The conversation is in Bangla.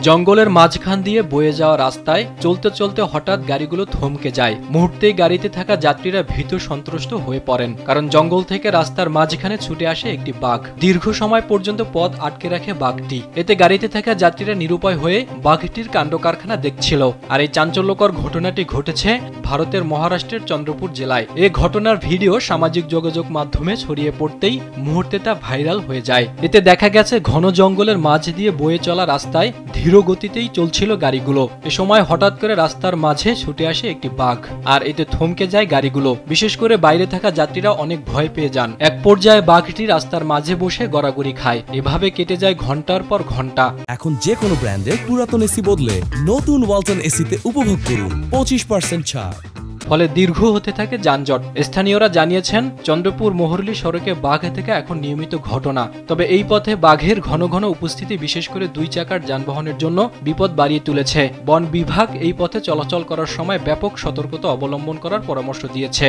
জঙ্গলের মাঝখান দিয়ে বয়ে যাওয়া রাস্তায় চলতে চলতে হঠাৎ গাড়িগুলো থমকে যায়। মুহূর্তেই গাড়িতে থাকা যাত্রীরা ভীত সন্ত্রস্ত হয়ে পড়েন, কারণ জঙ্গল থেকে রাস্তার মাঝখানে ছুটে আসে একটি বাঘ। দীর্ঘ সময় পর্যন্ত পথ আটকে রাখে বাঘটি। এতে গাড়িতে থাকা যাত্রীরা নিরুপায় হয়ে বাঘটির কাণ্ডকারখানা দেখছিল। আর এই চাঞ্চল্যকর ঘটনাটি ঘটেছে ভারতের মহারাষ্ট্রের চন্দ্রপুর জেলায়। এই ঘটনার ভিডিও সামাজিক যোগাযোগ মাধ্যমে ছড়িয়ে পড়তেই মুহূর্তে তা ভাইরাল হয়ে যায়। এতে দেখা গেছে ঘন জঙ্গলের মাঝ দিয়ে বয়ে চলা রাস্তায় ধীর গতিতেই চলছিল গাড়িগুলো। এ সময় হঠাৎ করে রাস্তার মাঝে ছুটে আসে একটি বাঘ, আর এতে থমকে যায় গাড়িগুলো। বিশেষ করে বাইরে থাকা যাত্রীরা অনেক ভয় পেয়ে যান। এক পর্যায়ে বাঘটি রাস্তার মাঝে বসে গড়াগড়ি খায়। এভাবে কেটে যায় ঘন্টার পর ঘন্টা। এখন যে কোনো ব্র্যান্ডের পুরাতন এসি বদলে নতুন ওয়ালটন এসিতে উপভোগ করুন 25% ছাড়। ফলে দীর্ঘ হতে থাকে যানজট। স্থানীয়রা জানিয়েছেন, চন্দ্রপুর মোহরলি সড়কে বাঘ থেকে এখন নিয়মিত ঘটনা। তবে এই পথে বাঘের ঘন ঘন উপস্থিতি বিশেষ করে 2 চাকার যানবাহনের জন্য বিপদ বাড়িয়ে তুলেছে। বন বিভাগ এই পথে চলাচল করার সময় ব্যাপক সতর্কতা অবলম্বন করার পরামর্শ দিয়েছে।